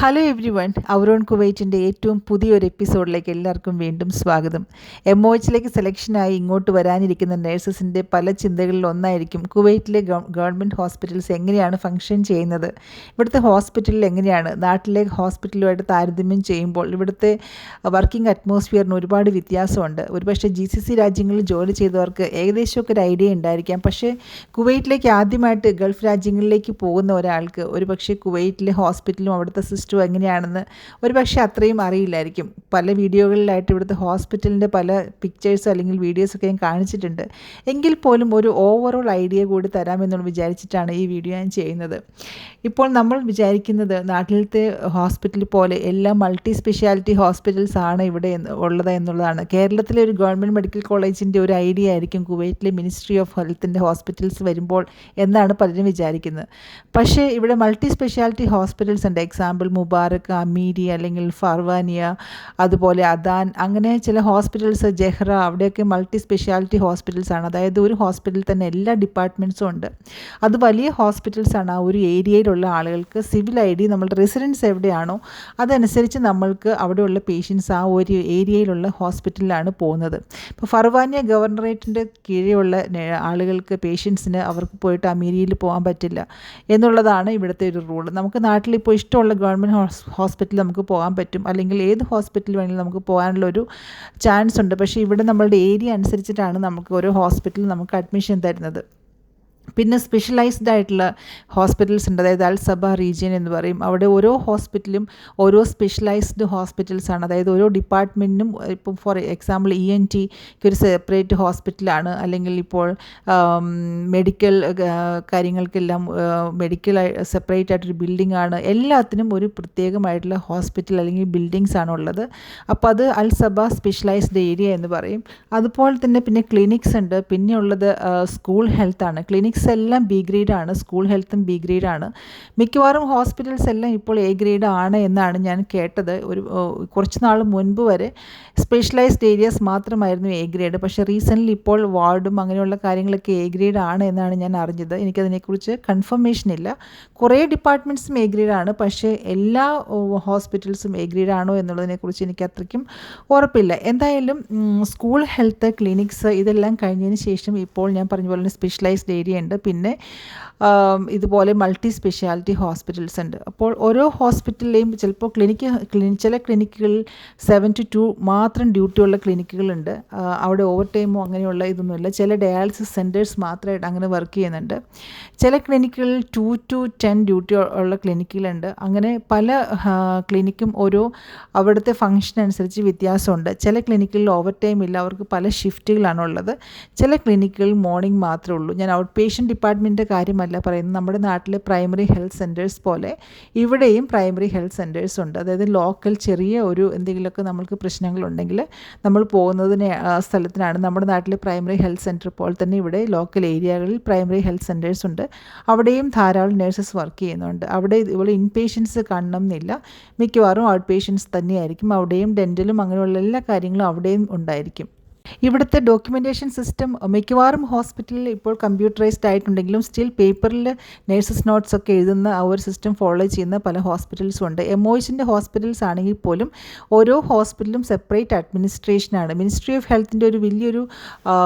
Hello every one, അവരോൺ കുവൈറ്റിൻ്റെ ഏറ്റവും പുതിയൊരു എപ്പിസോഡിലേക്ക് എല്ലാവർക്കും വീണ്ടും സ്വാഗതം. MOH സെലക്ഷനായി ഇങ്ങോട്ട് വരാനിരിക്കുന്ന നഴ്സസിൻ്റെ പല ചിന്തകളിൽ ഒന്നായിരിക്കും കുവൈറ്റിലെ ഗവൺമെൻറ് ഹോസ്പിറ്റൽസ് എങ്ങനെയാണ് ഫങ്ഷൻ ചെയ്യുന്നത്, ഇവിടുത്തെ ഹോസ്പിറ്റലിൽ എങ്ങനെയാണ് നാട്ടിലെ ഹോസ്പിറ്റലുമായിട്ട് താരതമ്യം ചെയ്യുമ്പോൾ ഇവിടുത്തെ വർക്കിംഗ് അറ്റ്മോസ്ഫിയറിന് ഒരുപാട് വ്യത്യാസമുണ്ട്. ഒരുപക്ഷെ GCC രാജ്യങ്ങളിൽ ജോലി ചെയ്തവർക്ക് ഏകദേശമൊക്കെ ഒരു ഐഡിയ ഉണ്ടായിരിക്കാം. പക്ഷേ കുവൈറ്റിലേക്ക് ആദ്യമായിട്ട് ഗൾഫ് രാജ്യങ്ങളിലേക്ക് പോകുന്ന ഒരാൾക്ക് ഒരുപക്ഷെ കുവൈറ്റിലെ ഹോസ്പിറ്റലും അവിടുത്തെ സിസ്റ്റം എങ്ങനെയാണെന്ന് ഒരുപക്ഷെ അത്രയും അറിയില്ലായിരിക്കും. പല വീഡിയോകളിലായിട്ട് ഇവിടുത്തെ ഹോസ്പിറ്റലിൻ്റെ പല പിക്ചേഴ്സോ അല്ലെങ്കിൽ വീഡിയോസൊക്കെ ഞാൻ കാണിച്ചിട്ടുണ്ട്. എങ്കിൽ പോലും ഒരു ഓവറോൾ ഐഡിയ കൂടി തരാമെന്ന് വിചാരിച്ചിട്ടാണ് ഈ വീഡിയോ ഞാൻ ചെയ്യുന്നത്. ഇപ്പോൾ നമ്മൾ വിചാരിക്കുന്നത് നാട്ടിലത്തെ ഹോസ്പിറ്റൽ പോലെ എല്ലാം മൾട്ടി സ്പെഷ്യാലിറ്റി ഹോസ്പിറ്റൽസ് ആണ് ഇവിടെ ഉള്ളത് എന്നുള്ളതാണ്. കേരളത്തിലെ ഒരു ഗവൺമെൻറ് മെഡിക്കൽ കോളേജിൻ്റെ ഒരു ഐഡിയ ആയിരിക്കും കുവൈറ്റിലെ മിനിസ്ട്രി ഓഫ് ഹെൽത്തിൻ്റെ ഹോസ്പിറ്റൽസ് വരുമ്പോൾ എന്നാണ് പലരും വിചാരിക്കുന്നത്. പക്ഷേ ഇവിടെ മൾട്ടി സ്പെഷ്യാലിറ്റി ഹോസ്പിറ്റൽസ് ഉണ്ട്. എക്സാമ്പിൾ മുബാറക്ക്, അമീരി അല്ലെങ്കിൽ ഫർവാനിയ, അതുപോലെ അദാൻ, അങ്ങനെ ചില ഹോസ്പിറ്റൽസ്, ജെഹ്റ, അവിടെയൊക്കെ മൾട്ടി സ്പെഷ്യാലിറ്റി ഹോസ്പിറ്റൽസ് ആണ്. അതായത് ഒരു ഹോസ്പിറ്റലിൽ തന്നെ എല്ലാ ഡിപ്പാർട്ട്മെൻറ്റ്സും ഉണ്ട്. അത് വലിയ ഹോസ്പിറ്റൽസ് ആണ്. ആ ഒരു ഏരിയയിലുള്ള ആളുകൾക്ക് സിവിൽ ID, നമ്മളുടെ റെസിഡൻസ് എവിടെയാണോ അതനുസരിച്ച് നമ്മൾക്ക് അവിടെയുള്ള പേഷ്യൻസ് ആ ഒരു ഏരിയയിലുള്ള ഹോസ്പിറ്റലിലാണ് പോകുന്നത്. ഇപ്പോൾ ഫർവാനിയ ഗവർണറേറ്റിൻ്റെ കീഴെയുള്ള ആളുകൾക്ക്, പേഷ്യൻസിന് അവർക്ക് പോയിട്ട് അമീരിയിൽ പോകാൻ പറ്റില്ല എന്നുള്ളതാണ് ഇവിടുത്തെ ഒരു റൂൾ. നമുക്ക് നാട്ടിലിപ്പോൾ ഇഷ്ടമുള്ള ഗവൺമെൻറ് ഹോസ്പിറ്റലിൽ നമുക്ക് പോകാൻ പറ്റും, അല്ലെങ്കിൽ ഏത് ഹോസ്പിറ്റലിൽ വേണമെങ്കിലും നമുക്ക് പോകാനുള്ളൊരു ചാൻസ് ഉണ്ട്. പക്ഷേ ഇവിടെ നമ്മളുടെ ഏരിയ അനുസരിച്ചിട്ടാണ് നമുക്ക് ഓരോ ഹോസ്പിറ്റലിൽ നമുക്ക് അഡ്മിഷൻ തരുന്നത്. പിന്നെ സ്പെഷ്യലൈസ്ഡ് ആയിട്ടുള്ള ഹോസ്പിറ്റൽസ് ഉണ്ട്. അതായത് അൽ സബ റീജിയൻ എന്ന് പറയും. അവിടെ ഓരോ ഹോസ്പിറ്റലും ഓരോ സ്പെഷ്യലൈസ്ഡ് ഹോസ്പിറ്റൽസ് ആണ്. അതായത് ഓരോ ഡിപ്പാർട്ട്മെൻറ്റിനും, ഇപ്പം ഫോർ എക്സാമ്പിൾ ENTക്ക് ഒരു സെപ്പറേറ്റ് ഹോസ്പിറ്റലാണ്, അല്ലെങ്കിൽ ഇപ്പോൾ മെഡിക്കൽ കാര്യങ്ങൾക്കെല്ലാം മെഡിക്കൽ സെപ്പറേറ്റ് ആയിട്ടൊരു ബിൽഡിംഗ് ആണ്. എല്ലാത്തിനും ഒരു പ്രത്യേകമായിട്ടുള്ള ഹോസ്പിറ്റൽ അല്ലെങ്കിൽ ബിൽഡിങ്സ് ആണ് ഉള്ളത്. അപ്പോൾ അത് അൽ സബ സ്പെഷ്യലൈസ്ഡ് ഏരിയ എന്ന് പറയും. അതുപോലെ തന്നെ പിന്നെ ക്ലിനിക്സ് ഉണ്ട്. പിന്നെ ഉള്ളത് സ്കൂൾ ഹെൽത്ത് ആണ്. ക്ലിനിക്സ് എല്ലാം B ഗ്രേഡ് ആണ്, സ്കൂൾ ഹെൽത്തും B ഗ്രേഡ് ആണ്. മിക്കവാറും ഹോസ്പിറ്റൽസ് എല്ലാം ഇപ്പോൾ A ഗ്രേഡ് ആണ് എന്നാണ് ഞാൻ കേട്ടത്. കുറച്ച് നാൾ മുൻപ് വരെ സ്പെഷ്യലൈസ്ഡ് ഏരിയാസ് മാത്രമായിരുന്നു A ഗ്രേഡ്. പക്ഷേ റീസെൻ്റ്ലി ഇപ്പോൾ വാർഡും അങ്ങനെയുള്ള കാര്യങ്ങളൊക്കെ A ഗ്രേഡ് ആണ് എന്നാണ് ഞാൻ അറിഞ്ഞത്. എനിക്കതിനെക്കുറിച്ച് കൺഫർമേഷൻ ഇല്ല. കുറേ ഡിപ്പാർട്ട്മെൻറ്റ്സും A ഗ്രേഡ് ആണ്, പക്ഷേ എല്ലാ ഹോസ്പിറ്റൽസും A ഗ്രേഡ് ആണോ എന്നുള്ളതിനെക്കുറിച്ച് എനിക്ക് അത്രയ്ക്കും ഉറപ്പില്ല. എന്തായാലും സ്കൂൾ ഹെൽത്ത്, ക്ലിനിക്സ് ഇതെല്ലാം കഴിഞ്ഞതിന് ശേഷം ഇപ്പോൾ ഞാൻ പറഞ്ഞ പോലെ സ്പെഷ്യലൈസ്ഡ് ഏരിയ ഉണ്ട്. പിന്നെ ഇതുപോലെ മൾട്ടി സ്പെഷ്യാലിറ്റി ഹോസ്പിറ്റൽസ് ഉണ്ട്. അപ്പോൾ ഓരോ ഹോസ്പിറ്റലിലെയും ചിലപ്പോൾ ചില ക്ലിനിക്കുകളിൽ 7 to 2 മാത്രം ഡ്യൂട്ടിയുള്ള ക്ലിനിക്കുകളുണ്ട്. അവിടെ ഓവർ ടൈമോ അങ്ങനെയുള്ള ഇതൊന്നുമില്ല. ചില ഡയാലിസിസ് സെൻറ്റേഴ്സ് മാത്രമായിട്ട് അങ്ങനെ വർക്ക് ചെയ്യുന്നുണ്ട്. ചില ക്ലിനിക്കുകളിൽ 2 to 10 ഡ്യൂട്ടി ഉള്ള ക്ലിനിക്കുകളുണ്ട്. അങ്ങനെ പല ക്ലിനിക്കും ഓരോ അവിടുത്തെ ഫംഗ്ഷൻ അനുസരിച്ച് വ്യത്യാസമുണ്ട്. ചില ക്ലിനിക്കുകളിൽ ഓവർ ടൈം ഇല്ല, അവർക്ക് പല ഷിഫ്റ്റുകളാണുള്ളത്. ചില ക്ലിനിക്കുകളിൽ മോർണിംഗ് മാത്രമേ ഉള്ളൂ. ഞാൻ ഔട്ട് പേഷ്യൻ്റ് ഡിപ്പാർട്ട്മെൻറ്റിൻ്റെ കാര്യമല്ല പറയുന്നത്. നമ്മുടെ നാട്ടിലെ പ്രൈമറി ഹെൽത്ത് സെൻറ്റേഴ്സ് പോലെ ഇവിടെയും പ്രൈമറി ഹെൽത്ത് സെൻറ്റേഴ്സ് ഉണ്ട്. അതായത് ലോക്കൽ ചെറിയ ഒരു എന്തെങ്കിലുമൊക്കെ നമ്മൾക്ക് പ്രശ്നങ്ങളുണ്ടെങ്കിൽ നമ്മൾ പോകുന്നതിന് സ്ഥലത്തിനാണ് നമ്മുടെ നാട്ടിലെ പ്രൈമറി ഹെൽത്ത് സെൻറ്റർ പോലെ തന്നെ ഇവിടെ ലോക്കൽ ഏരിയകളിൽ പ്രൈമറി ഹെൽത്ത് സെൻറ്റേഴ്സ് ഉണ്ട്. അവിടെയും ധാരാളം നഴ്സസ് വർക്ക് ചെയ്യുന്നുണ്ട്. അവിടെ ഇതുപോലെ ഇൻ പേഷ്യൻസ് കാണണം എന്നില്ല, മിക്കവാറും ഔട്ട് പേഷ്യൻസ് തന്നെയായിരിക്കും. അവിടെയും ഡെൻറ്റലും അങ്ങനെയുള്ള എല്ലാ കാര്യങ്ങളും അവിടെയും ഉണ്ടായിരിക്കും. ഇവിടുത്തെ ഡോക്യുമെൻറ്റേഷൻ സിസ്റ്റം മിക്കവാറും ഹോസ്പിറ്റലിൽ ഇപ്പോൾ കമ്പ്യൂട്ടറൈസ്ഡ് ആയിട്ടുണ്ടെങ്കിലും സ്റ്റിൽ പേപ്പറിൽ നഴ്സസ് നോട്ട്സ് ഒക്കെ എഴുതുന്ന ആ ഒരു സിസ്റ്റം ഫോളോ ചെയ്യുന്ന പല ഹോസ്പിറ്റൽസും ഉണ്ട്. MOHൻ്റെ ഹോസ്പിറ്റൽസ് ആണെങ്കിൽ പോലും ഓരോ ഹോസ്പിറ്റലും സെപ്പറേറ്റ് അഡ്മിനിസ്ട്രേഷനാണ്. മിനിസ്ട്രി ഓഫ് ഹെൽത്തിൻ്റെ ഒരു വലിയൊരു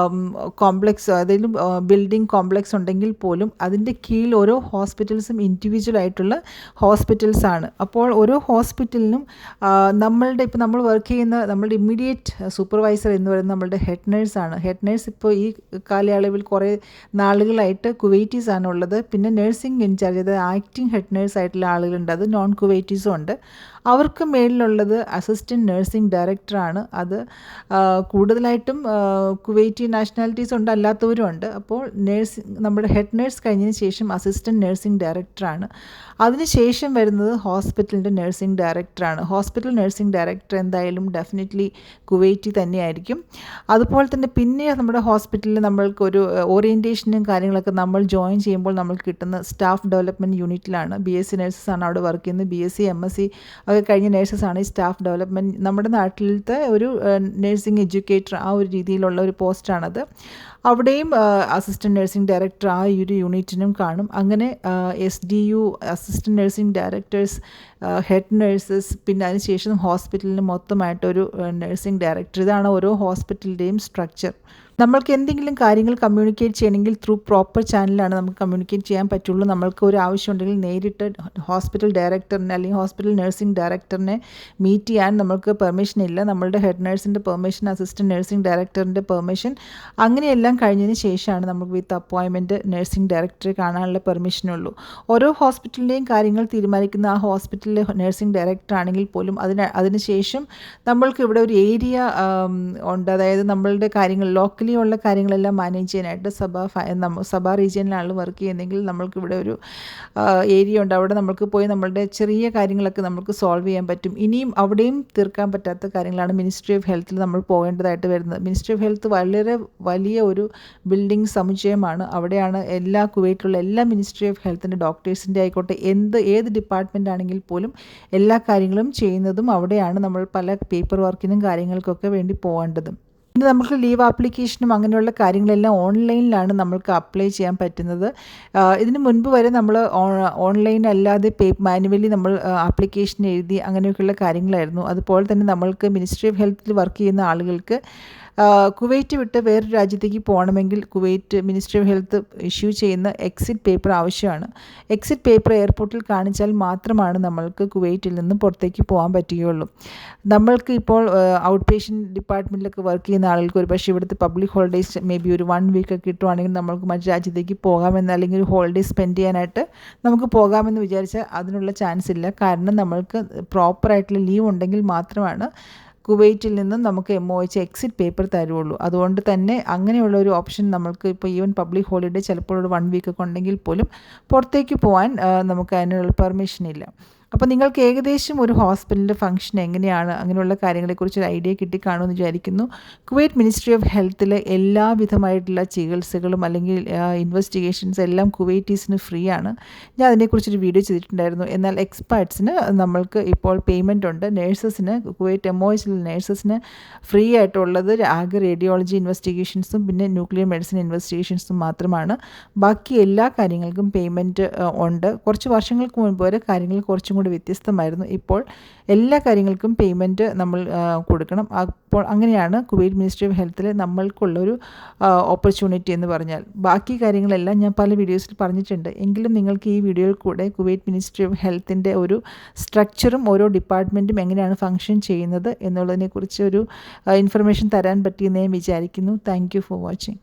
കോംപ്ലക്സ്, അതായത് ബിൽഡിംഗ് കോംപ്ലക്സ് ഉണ്ടെങ്കിൽ പോലും അതിൻ്റെ കീഴിൽ ഓരോ ഹോസ്പിറ്റൽസും ഇൻഡിവിജ്വൽ ആയിട്ടുള്ള ഹോസ്പിറ്റൽസ് ആണ്. അപ്പോൾ ഓരോ ഹോസ്പിറ്റലിനും ഇപ്പോൾ നമ്മൾ വർക്ക് ചെയ്യുന്ന നമ്മളുടെ ഇമ്മീഡിയറ്റ് സൂപ്പർവൈസർ എന്ന് പറയുന്നത് നമ്മളുടെ ഹെഡ് നേഴ്സാണ്. ഹെഡ് നേഴ്സ് ഇപ്പോൾ ഈ കാലയളവിൽ കുറേ നാളുകളായിട്ട് കുവൈറ്റീസ് ആണ് ഉള്ളത്. പിന്നെ നഴ്സിംഗ് ഇൻചാർജ്, അതായത് ആക്ടിങ് ഹെഡ് നേഴ്സ് ആയിട്ടുള്ള ആളുകളുണ്ട്. അത് നോൺ കുവൈറ്റീസും ഉണ്ട്. അവർക്ക് മേളിലുള്ളത് അസിസ്റ്റൻറ്റ് നഴ്സിംഗ് ഡയറക്ടറാണ്. അത് കൂടുതലായിട്ടും കുവൈറ്റി നാഷണാലിറ്റീസ് ഉണ്ട്, അല്ലാത്തവരും ഉണ്ട്. അപ്പോൾ നമ്മുടെ ഹെഡ് നേഴ്സ് കഴിഞ്ഞതിന് ശേഷം അസിസ്റ്റൻറ്റ് നഴ്സിംഗ് ഡയറക്ടറാണ്. അതിനുശേഷം വരുന്നത് ഹോസ്പിറ്റലിൻ്റെ നഴ്സിംഗ് ഡയറക്ടറാണ്. ഹോസ്പിറ്റൽ നഴ്സിംഗ് ഡയറക്ടർ എന്തായാലും ഡെഫിനറ്റ്ലി കുവൈറ്റി തന്നെയായിരിക്കും. അതുപോലെ തന്നെ പിന്നെ നമ്മുടെ ഹോസ്പിറ്റലിൽ നമ്മൾക്കൊരു ഓറിയൻറ്റേഷനും കാര്യങ്ങളൊക്കെ നമ്മൾ ജോയിൻ ചെയ്യുമ്പോൾ നമ്മൾക്ക് കിട്ടുന്ന സ്റ്റാഫ് ഡെവലപ്മെൻറ്റ് യൂണിറ്റിലാണ്. BSc നഴ്സസാണ് അവിടെ വർക്ക് ചെയ്യുന്നത്. BSc MSc ഒക്കെ കഴിഞ്ഞ നഴ്സസാണ് ഈ സ്റ്റാഫ് ഡെവലപ്മെൻറ്റ്. നമ്മുടെ നാട്ടിലത്തെ ഒരു നഴ്സിംഗ് എഡ്യൂക്കേറ്റർ ആ ഒരു രീതിയിലുള്ള ഒരു പോസ്റ്റാണത്. അവിടെയും അസിസ്റ്റൻറ്റ് നഴ്സിംഗ് ഡയറക്ടർ ആ ഒരു യൂണിറ്റിനും കാണും. അങ്ങനെ SDU assistant nursing directors, head nurses, പിന്നെ അതിനുശേഷം ഹോസ്പിറ്റലിന് മൊത്തമായിട്ടൊരു നഴ്സിംഗ് ഡയറക്ടർ. ഇതാണ് ഓരോ ഹോസ്പിറ്റലിൻ്റെയും സ്ട്രക്ചർ. നമ്മൾക്ക് എന്തെങ്കിലും കാര്യങ്ങൾ കമ്മ്യൂണിക്കേറ്റ് ചെയ്യണമെങ്കിൽ ത്രൂ പ്രോപ്പർ ചാനലാണ് നമുക്ക് കമ്മ്യൂണിക്കേറ്റ് ചെയ്യാൻ പറ്റുള്ളൂ. നമ്മൾക്ക് ഒരു ആവശ്യമുണ്ടെങ്കിൽ നേരിട്ട് ഹോസ്പിറ്റൽ ഡയറക്ടറിനെ അല്ലെങ്കിൽ ഹോസ്പിറ്റൽ നഴ്സിംഗ് ഡയറക്ടറിനെ മീറ്റ് ചെയ്യാൻ നമ്മൾക്ക് പെർമിഷൻ ഇല്ല. നമ്മളുടെ ഹെഡ് നഴ്സിൻ്റെ പെർമിഷൻ, അസിസ്റ്റൻറ്റ് നഴ്സിംഗ് ഡയറക്ടറിൻ്റെ പെർമിഷൻ, അങ്ങനെയെല്ലാം കഴിഞ്ഞതിന് ശേഷമാണ് നമുക്ക് വിത്ത് അപ്പോയിൻമെൻറ്റ് നഴ്സിംഗ് ഡയറക്ടറെ കാണാനുള്ള പെർമിഷനുള്ളൂ. ഓരോ ഹോസ്പിറ്റലിൻ്റെയും കാര്യങ്ങൾ തീരുമാനിക്കുന്ന ആ ഹോസ്പിറ്റലിലെ നഴ്സിംഗ് ഡയറക്ടർ ആണെങ്കിൽ പോലും അതിനുശേഷം നമ്മൾക്ക് ഇവിടെ ഒരു ഏരിയ ഉണ്ട്. അതായത് നമ്മളുടെ കാര്യങ്ങൾ ലോക്കലി ഉള്ള കാര്യങ്ങളെല്ലാം മാനേജ് ചെയ്യാനായിട്ട് സഭ റീജിയനിലാണ് വർക്ക് ചെയ്യുന്നതെങ്കിൽ നമ്മൾക്ക് ഇവിടെ ഒരു ഏരിയ ഉണ്ട്. അവിടെ നമുക്ക് പോയി നമ്മളുടെ ചെറിയ കാര്യങ്ങളൊക്കെ നമുക്ക് സോൾവ് ചെയ്യാൻ പറ്റും. ഇനിയും അവിടെയും തീർക്കാൻ പറ്റാത്ത കാര്യങ്ങളാണ് മിനിസ്ട്രി ഓഫ് ഹെൽത്തിൽ നമ്മൾ പോകേണ്ടതായിട്ട് വരുന്നത്. മിനിസ്ട്രി ഓഫ് ഹെൽത്ത് വളരെ വലിയ ഒരു ബിൽഡിംഗ് സമുച്ചയമാണ്. അവിടെയാണ് കുവൈറ്റിലുള്ള എല്ലാ മിനിസ്ട്രി ഓഫ് ഹെൽത്തിൻ്റെ ഡോക്ടേഴ്സിൻ്റെ ആയിക്കോട്ടെ ഏത് ഡിപ്പാർട്ട്മെൻ്റ് ആണെങ്കിൽ പോലും എല്ലാ കാര്യങ്ങളും ചെയ്യുന്നതും അവിടെയാണ്. നമ്മൾ പല പേപ്പർ വർക്കിനും കാര്യങ്ങൾക്കൊക്കെ വേണ്ടി പോകേണ്ടതും. പിന്നെ നമുക്ക് ലീവ് ആപ്ലിക്കേഷനും അങ്ങനെയുള്ള കാര്യങ്ങളെല്ലാം ഓൺലൈനിലാണ് നമ്മൾക്ക് അപ്ലൈ ചെയ്യാൻ പറ്റുന്നത്. ഇതിന് മുൻപ് വരെ നമ്മൾ ഓൺലൈൻ അല്ലാതെ മാനുവലി നമ്മൾ ആപ്ലിക്കേഷൻ എഴുതി അങ്ങനെയൊക്കെയുള്ള കാര്യങ്ങളായിരുന്നു. അതുപോലെ തന്നെ നമ്മൾക്ക് മിനിസ്ട്രി ഓഫ് ഹെൽത്തിൽ വർക്ക് ചെയ്യുന്ന ആളുകൾക്ക് കുവൈറ്റ് വിട്ട് വേറൊരു രാജ്യത്തേക്ക് പോകണമെങ്കിൽ Kuwait ministry of health issue ചെയ്യുന്ന എക്സിറ്റ് പേപ്പർ ആവശ്യമാണ്. എക്സിറ്റ് പേപ്പർ എയർപോർട്ടിൽ കാണിച്ചാൽ മാത്രമാണ് നമ്മൾക്ക് കുവൈറ്റിൽ നിന്ന് പുറത്തേക്ക് പോകാൻ പറ്റുകയുള്ളൂ. നമ്മൾക്ക് ഇപ്പോൾ ഔട്ട് പേഷ്യൻ്റ് ഡിപ്പാർട്ട്മെൻറ്റിലൊക്കെ വർക്ക് ചെയ്യുന്ന ആളുകൾക്ക് ഒരു പക്ഷേ ഇവിടുത്തെ പബ്ലിക് ഹോളിഡേയ്സ് മേ ബി ഒരു 1 വീക്ക് കിട്ടുവാണെങ്കിൽ നമുക്ക് മറ്റു രാജ്യത്തേക്ക് പോകാമെന്ന്, അല്ലെങ്കിൽ ഒരു ഹോളിഡേ സ്പെൻഡ് ചെയ്യാനായിട്ട് നമുക്ക് പോകാമെന്ന് വിചാരിച്ചാൽ അതിനുള്ള ചാൻസ് ഇല്ല. കാരണം നമ്മൾക്ക് പ്രോപ്പറായിട്ടുള്ള ലീവ് ഉണ്ടെങ്കിൽ മാത്രമാണ് കുവൈറ്റിൽ നിന്നും നമുക്ക് MOH എക്സിറ്റ് പേപ്പർ തരുള്ളൂ. അതുകൊണ്ട് തന്നെ അങ്ങനെയുള്ള ഒരു ഓപ്ഷൻ നമ്മൾക്ക് ഇപ്പോൾ ഈവൻ പബ്ലിക് ഹോളിഡേ ചിലപ്പോൾ ഒരു 1 വീക്കൊക്കെ ഉണ്ടെങ്കിൽ പോലും പുറത്തേക്ക് പോകാൻ നമുക്ക് അതിനുള്ള പെർമിഷൻ ഇല്ല. അപ്പോൾ നിങ്ങൾക്ക് ഏകദേശം ഒരു ഹോസ്പിറ്റലിൻ്റെ ഫംഗ്ഷൻ എങ്ങനെയാണ്, അങ്ങനെയുള്ള കാര്യങ്ങളെക്കുറിച്ച് ഒരു ഐഡിയ കിട്ടിക്കാണുമെന്ന് വിചാരിക്കുന്നു. കുവൈറ്റ് മിനിസ്ട്രി ഓഫ് ഹെൽത്തിലെ എല്ലാവിധമായിട്ടുള്ള ചികിത്സകളും അല്ലെങ്കിൽ ഇൻവെസ്റ്റിഗേഷൻസ് എല്ലാം കുവൈറ്റീസിന് ഫ്രീ ആണ്. ഞാൻ അതിനെക്കുറിച്ചൊരു വീഡിയോ ചെയ്തിട്ടുണ്ടായിരുന്നു. എന്നാൽ എക്സ്പേർട്സിന് നമ്മൾക്ക് ഇപ്പോൾ പേയ്മെൻ്റ് ഉണ്ട്. നേഴ്സസിന്, കുവൈറ്റ് MOHയിലെ നേഴ്സസിന് ഫ്രീ ആയിട്ടുള്ളത് ആകെ റേഡിയോളജി ഇൻവെസ്റ്റിഗേഷൻസും പിന്നെ ന്യൂക്ലിയർ മെഡിസിൻ ഇൻവെസ്റ്റിഗേഷൻസും മാത്രമാണ്. ബാക്കി എല്ലാ കാര്യങ്ങൾക്കും പേയ്മെൻറ്റ് ഉണ്ട്. കുറച്ച് വർഷങ്ങൾക്ക് മുൻപ് വരെ കാര്യങ്ങൾ കുറച്ചും കൂടി വ്യത്യസ്തമായിരുന്നു. ഇപ്പോൾ എല്ലാ കാര്യങ്ങൾക്കും പേയ്മെൻറ്റ് നമ്മൾ കൊടുക്കണം. അപ്പോൾ അങ്ങനെയാണ് കുവൈറ്റ് മിനിസ്ട്രി ഓഫ് ഹെൽത്തിൽ നമ്മൾക്കുള്ളൊരു ഓപ്പർച്യൂണിറ്റി എന്ന് പറഞ്ഞാൽ. ബാക്കി കാര്യങ്ങളെല്ലാം ഞാൻ പല വീഡിയോസിൽ പറഞ്ഞിട്ടുണ്ട്. എങ്കിലും നിങ്ങൾക്ക് ഈ വീഡിയോയിൽ കൂടെ കുവൈറ്റ് മിനിസ്ട്രി ഓഫ് ഹെൽത്തിൻ്റെ ഒരു സ്ട്രക്ചറും ഓരോ ഡിപ്പാർട്ട്മെൻറ്റും എങ്ങനെയാണ് ഫങ്ഷൻ ചെയ്യുന്നത് എന്നുള്ളതിനെക്കുറിച്ച് ഒരു ഇൻഫർമേഷൻ തരാൻ പറ്റിയെന്ന് ഞാൻ വിചാരിക്കുന്നു. Thank you for watching.